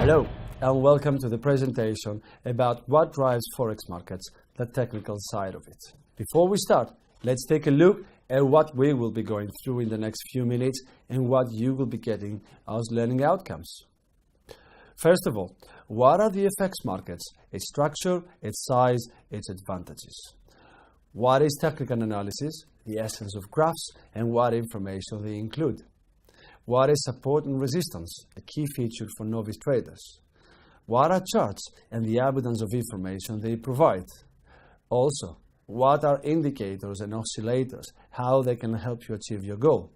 Hello and welcome to the presentation about what drives Forex markets, the technical side of it. Before we start, let's take a look at what we will be going through in the next few minutes and what you will be getting as learning outcomes. First of all, what are the FX markets, its structure, its size, its advantages? What is technical analysis, the essence of graphs, and what information they include? What is support and resistance, a key feature for novice traders? What are charts and the abundance of information they provide? Also, what are indicators and oscillators, how they can help you achieve your goal?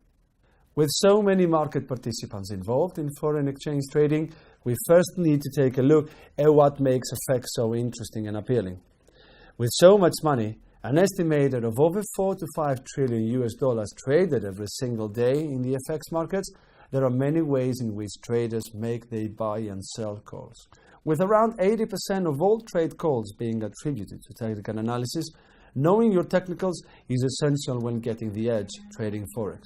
With so many market participants involved in foreign exchange trading, we first need to take a look at what makes FX so interesting and appealing. With so much money, an estimated of over 4 to 5 trillion US dollars traded every single day in the FX markets, there are many ways in which traders make their buy and sell calls. With around 80% of all trade calls being attributed to technical analysis, knowing your technicals is essential when getting the edge trading Forex.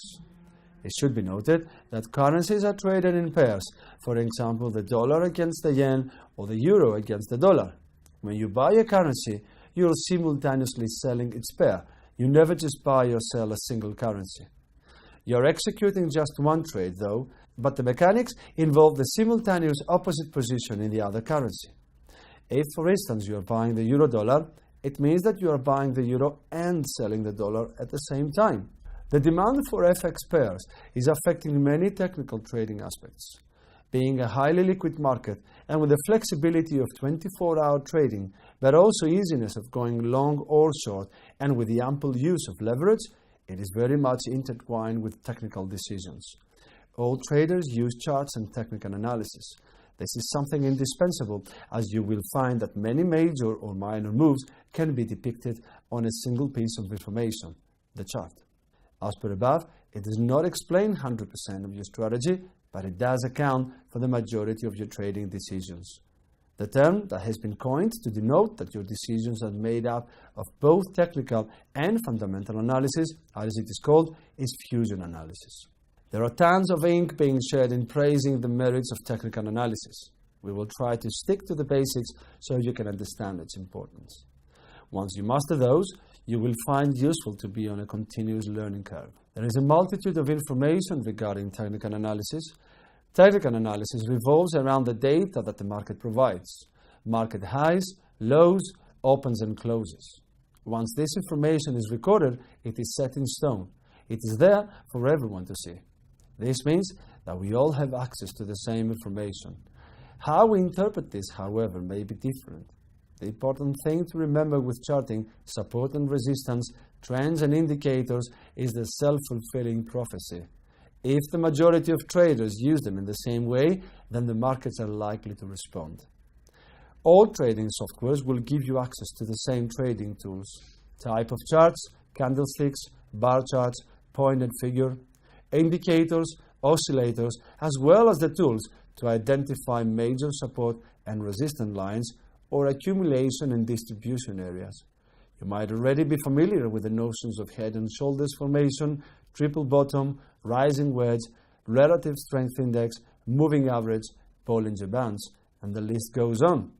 It should be noted that currencies are traded in pairs, for example the dollar against the yen or the euro against the dollar. When you buy a currency, you're simultaneously selling its pair. You never just buy or sell a single currency. You're executing just one trade though, but the mechanics involve the simultaneous opposite position in the other currency. If, for instance, you are buying the euro dollar, it means that you are buying the euro and selling the dollar at the same time. The demand for FX pairs is affecting many technical trading aspects. Being a highly liquid market and with the flexibility of 24-hour trading, but also easiness of going long or short, and with the ample use of leverage, it is very much intertwined with technical decisions. All traders use charts and technical analysis. This is something indispensable, as you will find that many major or minor moves can be depicted on a single piece of information, the chart. As per above, it does not explain 100% of your strategy, but it does account for the majority of your trading decisions. The term that has been coined to denote that your decisions are made up of both technical and fundamental analysis, as it is called, is fusion analysis. There are tons of ink being shed in praising the merits of technical analysis. We will try to stick to the basics so you can understand its importance. Once you master those, you will find useful to be on a continuous learning curve. There is a multitude of information regarding technical analysis. Technical analysis revolves around the data that the market provides. Market highs, lows, opens and closes. Once this information is recorded, it is set in stone. It is there for everyone to see. This means that we all have access to the same information. How we interpret this, however, may be different. The important thing to remember with charting, support and resistance, trends and indicators is the self-fulfilling prophecy. If the majority of traders use them in the same way, then the markets are likely to respond. All trading softwares will give you access to the same trading tools. Type of charts, candlesticks, bar charts, point and figure, indicators, oscillators, as well as the tools to identify major support and resistance lines or accumulation and distribution areas. You might already be familiar with the notions of head and shoulders formation, triple bottom, rising wedge, relative strength index, moving average, Bollinger Bands, and the list goes on.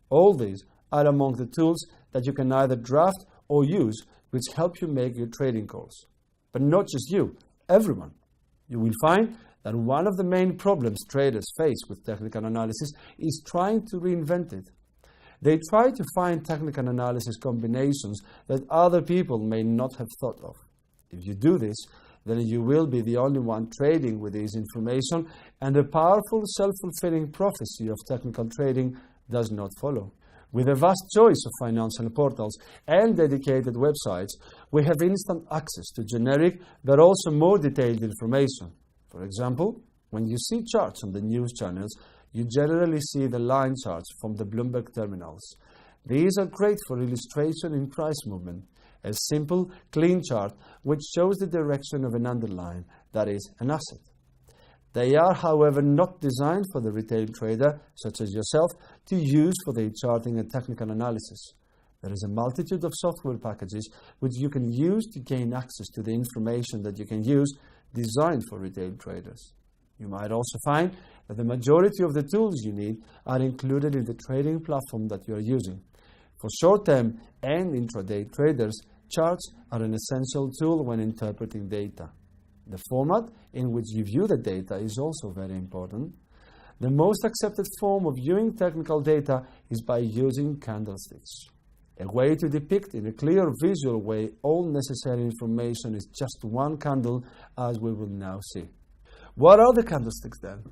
All these are among the tools that you can either draft or use, which help you make your trading calls. But not just you, everyone. You will find that one of the main problems traders face with technical analysis is trying to reinvent it. They try to find technical analysis combinations that other people may not have thought of. If you do this, then you will be the only one trading with this information, and a powerful self-fulfilling prophecy of technical trading does not follow. With a vast choice of financial portals and dedicated websites, we have instant access to generic but also more detailed information. For example, when you see charts on the news channels, you generally see the line charts from the Bloomberg terminals. These are great for illustration in price movement. A simple, clean chart which shows the direction of an underline, that is, an asset. They are, however, not designed for the retail trader, such as yourself, to use for their charting and technical analysis. There is a multitude of software packages which you can use to gain access to the information that you can use, designed for retail traders. You might also find that the majority of the tools you need are included in the trading platform that you are using. For short-term and intraday traders, charts are an essential tool when interpreting data. The format in which you view the data is also very important. The most accepted form of viewing technical data is by using candlesticks. A way to depict in a clear visual way all necessary information is just one candle, as we will now see. What are the candlesticks then?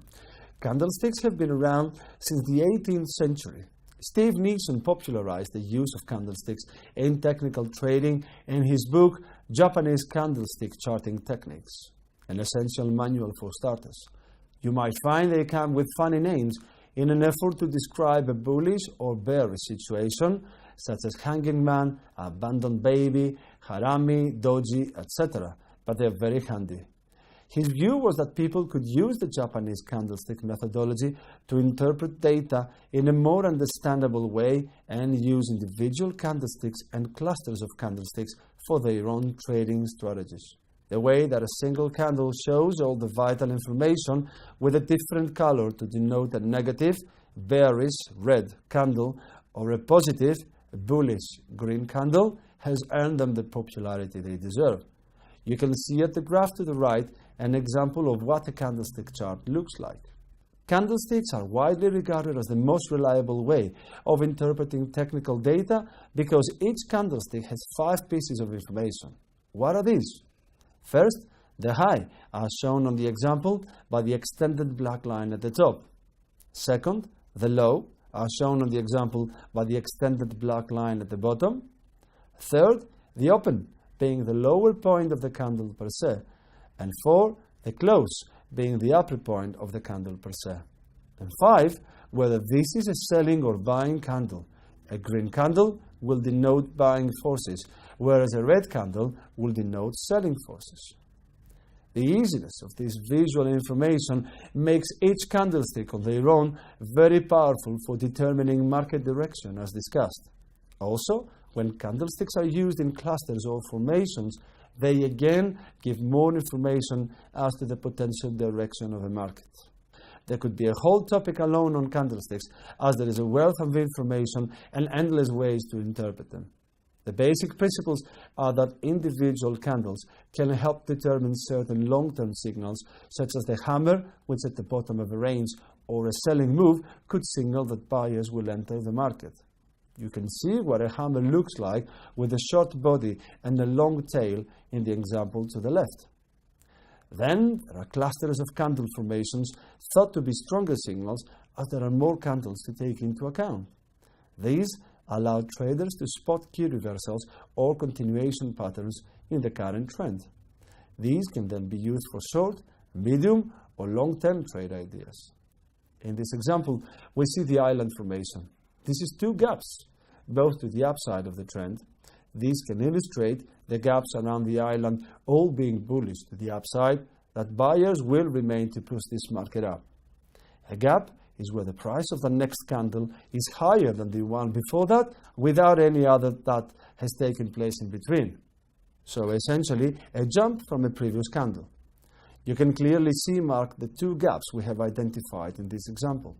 Candlesticks have been around since the 18th century. Steve Nixon popularized the use of candlesticks in technical trading in his book Japanese Candlestick Charting Techniques, an essential manual for starters. You might find they come with funny names in an effort to describe a bullish or bearish situation, such as hanging man, abandoned baby, harami, doji, etc., but they are very handy. His view was that people could use the Japanese candlestick methodology to interpret data in a more understandable way and use individual candlesticks and clusters of candlesticks for their own trading strategies. The way that a single candle shows all the vital information with a different color to denote a negative, bearish, red candle or a positive, bullish, green candle has earned them the popularity they deserve. You can see at the graph to the right an example of what a candlestick chart looks like. Candlesticks are widely regarded as the most reliable way of interpreting technical data because each candlestick has 5 pieces of information. What are these? First, the high, as shown on the example by the extended black line at the top. Second, the low, as shown on the example by the extended black line at the bottom. Third, the open, being the lower point of the candle per se. And 4, the close, being the upper point of the candle per se. And 5, whether this is a selling or buying candle. A green candle will denote buying forces, whereas a red candle will denote selling forces. The easiness of this visual information makes each candlestick on their own very powerful for determining market direction, as discussed. Also, when candlesticks are used in clusters or formations, they again give more information as to the potential direction of a market. There could be a whole topic alone on candlesticks, as there is a wealth of information and endless ways to interpret them. The basic principles are that individual candles can help determine certain long-term signals, such as the hammer, which at the bottom of a range or a selling move could signal that buyers will enter the market. You can see what a hammer looks like with a short body and a long tail in the example to the left. Then there are clusters of candle formations thought to be stronger signals, as there are more candles to take into account. These allow traders to spot key reversals or continuation patterns in the current trend. These can then be used for short, medium, or long-term trade ideas. In this example, we see the island formation. This is 2 gaps, both to the upside of the trend. These can illustrate the gaps around the island all being bullish to the upside, that buyers will remain to push this market up. A gap is where the price of the next candle is higher than the one before that, without any other that has taken place in between. So essentially, a jump from a previous candle. You can clearly see marked the 2 gaps we have identified in this example.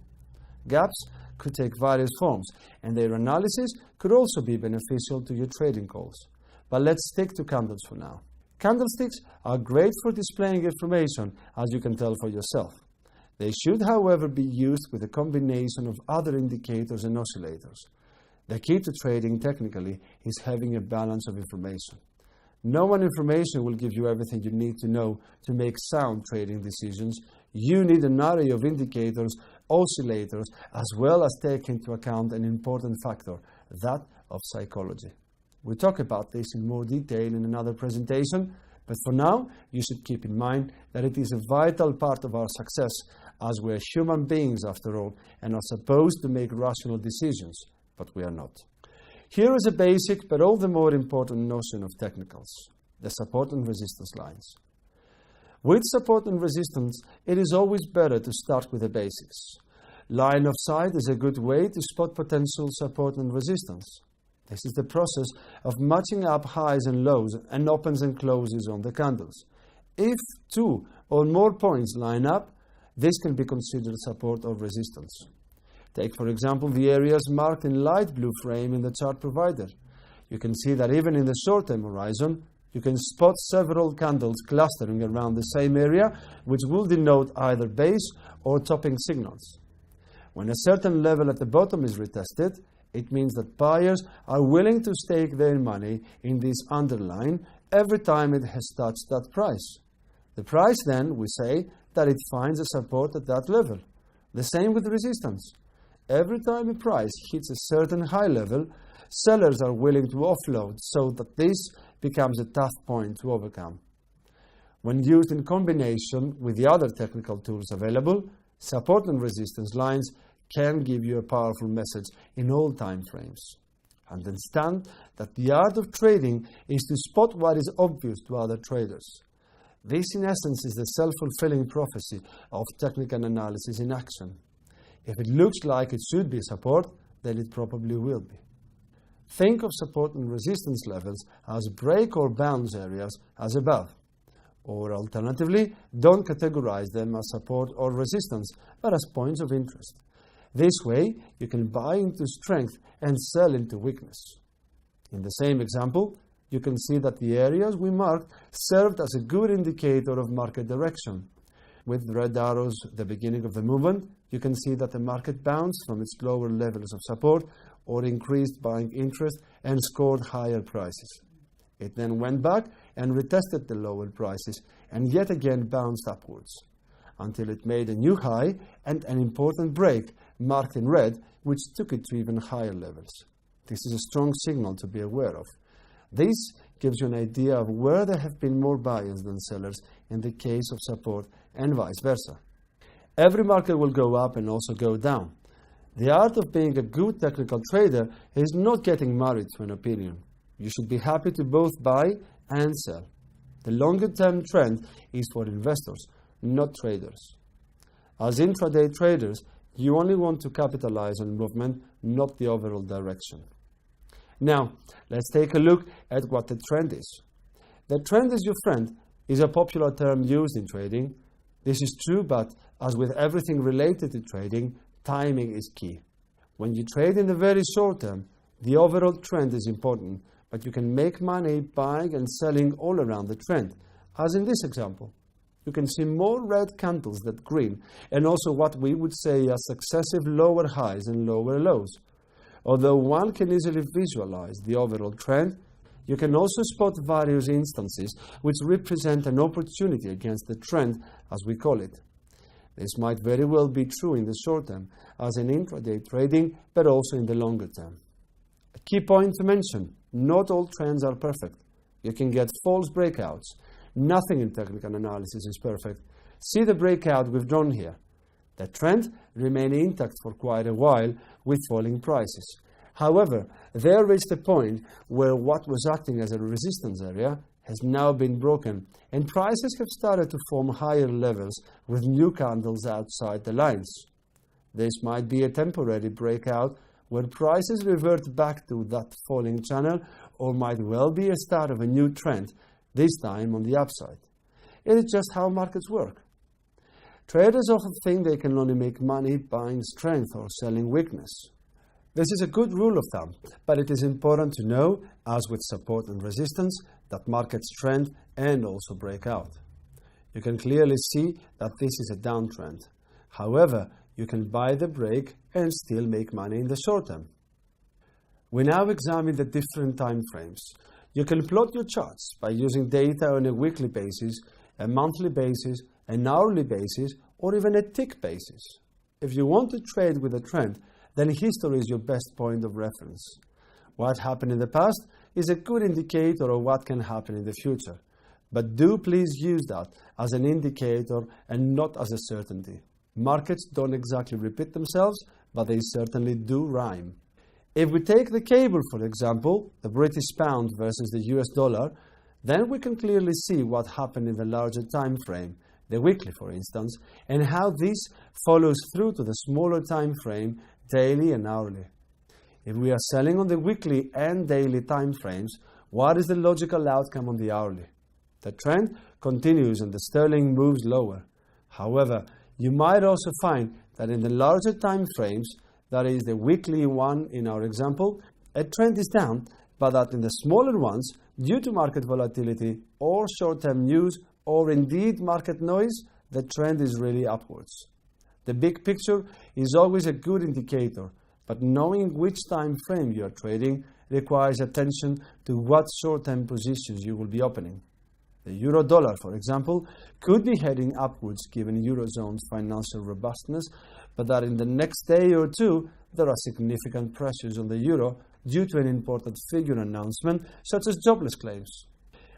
Gaps could take various forms, and their analysis could also be beneficial to your trading calls. But let's stick to candles for now. Candlesticks are great for displaying information, as you can tell for yourself. They should, however, be used with a combination of other indicators and oscillators. The key to trading technically is having a balance of information. No one information will give you everything you need to know to make sound trading decisions. You need an array of indicators, oscillators, as well as take into account an important factor, that of psychology. We'll talk about this in more detail in another presentation, but for now, you should keep in mind that it is a vital part of our success, as we are human beings after all, and are supposed to make rational decisions, but we are not. Here is a basic but all the more important notion of technicals, the support and resistance lines. With support and resistance, it is always better to start with the basics. Line of sight is a good way to spot potential support and resistance. This is the process of matching up highs and lows and opens and closes on the candles. If 2 or more points line up, this can be considered support or resistance. Take, for example, the areas marked in light blue frame in the chart provided. You can see that even in the short-term horizon, you can spot several candles clustering around the same area, which will denote either base or topping signals. When a certain level at the bottom is retested, it means that buyers are willing to stake their money in this underline every time it has touched that price. The price then, we say, that it finds a support at that level. The same with resistance. Every time a price hits a certain high level, sellers are willing to offload so that this becomes a tough point to overcome. When used in combination with the other technical tools available, support and resistance lines can give you a powerful message in all time frames. Understand that the art of trading is to spot what is obvious to other traders. This, in essence, is the self-fulfilling prophecy of technical analysis in action. If it looks like it should be support, then it probably will be. Think of support and resistance levels as break or bounce areas as above. Or alternatively, don't categorize them as support or resistance, but as points of interest. This way, you can buy into strength and sell into weakness. In the same example, you can see that the areas we marked served as a good indicator of market direction. With red arrows at the beginning of the movement, you can see that the market bounced from its lower levels of support or increased buying interest and scored higher prices. It then went back and retested the lower prices and yet again bounced upwards until it made a new high and an important break marked in red, which took it to even higher levels. This is a strong signal to be aware of. This gives you an idea of where there have been more buyers than sellers in the case of support and vice versa. Every market will go up and also go down. The art of being a good technical trader is not getting married to an opinion. You should be happy to both buy and sell. The longer-term trend is for investors, not traders. As intraday traders, you only want to capitalize on movement, not the overall direction. Now, let's take a look at what the trend is. The trend is your friend is a popular term used in trading. This is true, but as with everything related to trading, timing is key. When you trade in the very short term, the overall trend is important, but you can make money buying and selling all around the trend, as in this example. You can see more red candles than green, and also what we would say are successive lower highs and lower lows. Although one can easily visualize the overall trend, you can also spot various instances which represent an opportunity against the trend, as we call it. This might very well be true in the short term, as in intraday trading, but also in the longer term. A key point to mention, not all trends are perfect. You can get false breakouts. Nothing in technical analysis is perfect. See the breakout we've drawn here. The trend remained intact for quite a while with falling prices. However, there reached a point where what was acting as a resistance area has now been broken, and prices have started to form higher levels with new candles outside the lines. This might be a temporary breakout where prices revert back to that falling channel, or might well be a start of a new trend, this time on the upside. It is just how markets work. Traders often think they can only make money buying strength or selling weakness. This is a good rule of thumb, but it is important to know, as with support and resistance, that markets trend and also break out. You can clearly see that this is a downtrend. However, you can buy the break and still make money in the short term. We now examine the different time frames. You can plot your charts by using data on a weekly basis, a monthly basis, an hourly basis, or even a tick basis. If you want to trade with a trend, then history is your best point of reference. What happened in the past is a good indicator of what can happen in the future. But do please use that as an indicator and not as a certainty. Markets don't exactly repeat themselves, but they certainly do rhyme. If we take the cable, for example, the British pound versus the US dollar, then we can clearly see what happened in the larger time frame, the weekly for instance, and how this follows through to the smaller time frame, daily and hourly. If we are selling on the weekly and daily time frames, what is the logical outcome on the hourly? The trend continues and the sterling moves lower. However, You might also find that in the larger time frames, that is the weekly one in our example, a trend is down, but that in the smaller ones, due to market volatility or short-term news or indeed market noise, the trend is really upwards. The big picture is always a good indicator, but knowing which time frame you are trading requires attention to what short-term positions you will be opening. The euro-dollar, for example, could be heading upwards given Eurozone's financial robustness, but that in the next day or two there are significant pressures on the euro due to an important figure announcement such as jobless claims.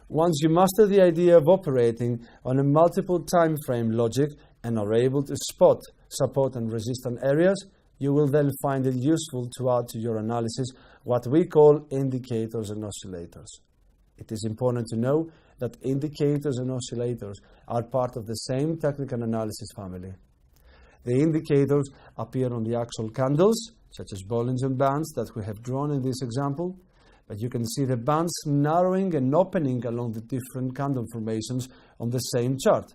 Once you master the idea of operating on a multiple time frame logic and are able to spot support and resistance areas, you will then find it useful to add to your analysis what we call indicators and oscillators. It is important to know that indicators and oscillators are part of the same technical analysis family. The indicators appear on the actual candles, such as Bollinger Bands that we have drawn in this example, but you can see the bands narrowing and opening along the different candle formations on the same chart.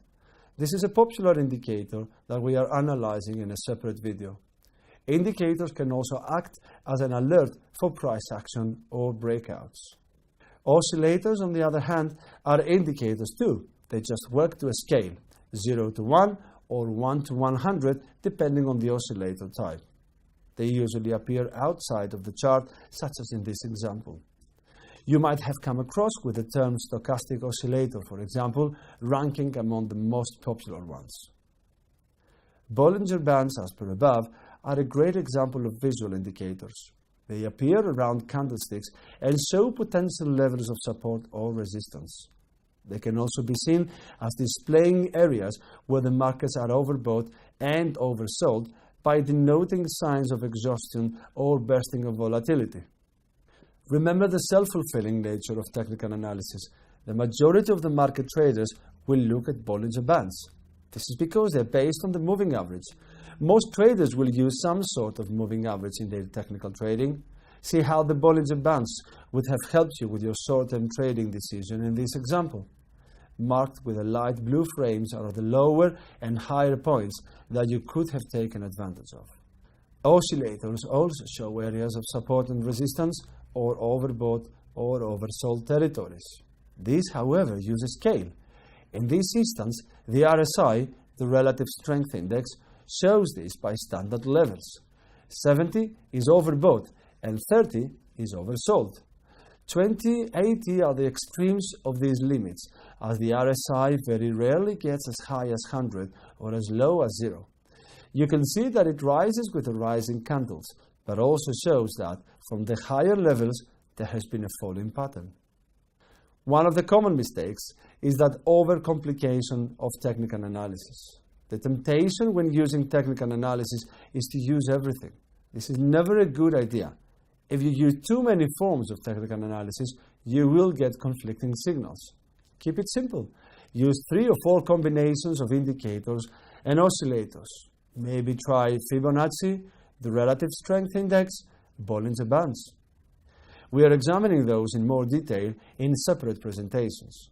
This is a popular indicator that we are analyzing in a separate video. Indicators can also act as an alert for price action or breakouts. Oscillators, on the other hand, are indicators too. They just work to a scale, 0 to 1 or 1 to 100, depending on the oscillator type. They usually appear outside of the chart, such as in this example. You might have come across with the term stochastic oscillator, for example, ranking among the most popular ones. Bollinger Bands, as per above, are a great example of visual indicators. They appear around candlesticks and show potential levels of support or resistance. They can also be seen as displaying areas where the markets are overbought and oversold by denoting signs of exhaustion or bursting of volatility. Remember the self-fulfilling nature of technical analysis. The majority of the market traders will look at Bollinger Bands. This is because they're based on the moving average. Most traders will use some sort of moving average in their technical trading. See how the Bollinger Bands would have helped you with your short-term trading decision in this example. Marked with a light blue frames are the lower and higher points that you could have taken advantage of. Oscillators also show areas of support and resistance or overbought or oversold territories. These, however, use a scale. In this instance, the RSI, the Relative Strength Index, shows this by standard levels. 70 is overbought and 30 is oversold. 20, 80 are the extremes of these limits, as the RSI very rarely gets as high as 100 or as low as 0. You can see that it rises with the rising candles, but also shows that from the higher levels there has been a falling pattern. One of the common mistakes is that overcomplication of technical analysis. The temptation when using technical analysis is to use everything. This is never a good idea. If you use too many forms of technical analysis, you will get conflicting signals. Keep it simple. Use 3 or 4 combinations of indicators and oscillators. Maybe try Fibonacci, the Relative Strength Index, Bollinger Bands. We are examining those in more detail in separate presentations.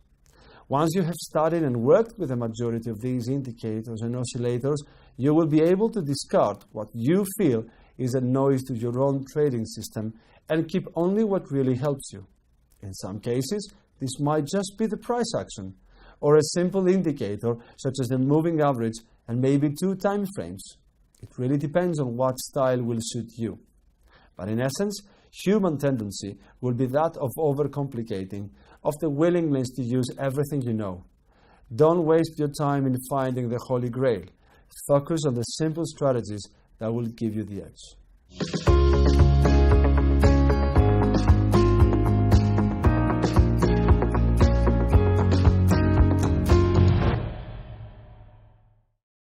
Once you have studied and worked with the majority of these indicators and oscillators, you will be able to discard what you feel is a noise to your own trading system and keep only what really helps you. In some cases, this might just be the price action, or a simple indicator such as the moving average and maybe 2 time frames. It really depends on what style will suit you. But in essence, human tendency will be that of overcomplicating, of the willingness to use everything you know. Don't waste your time in finding the Holy Grail. Focus on the simple strategies that will give you the edge.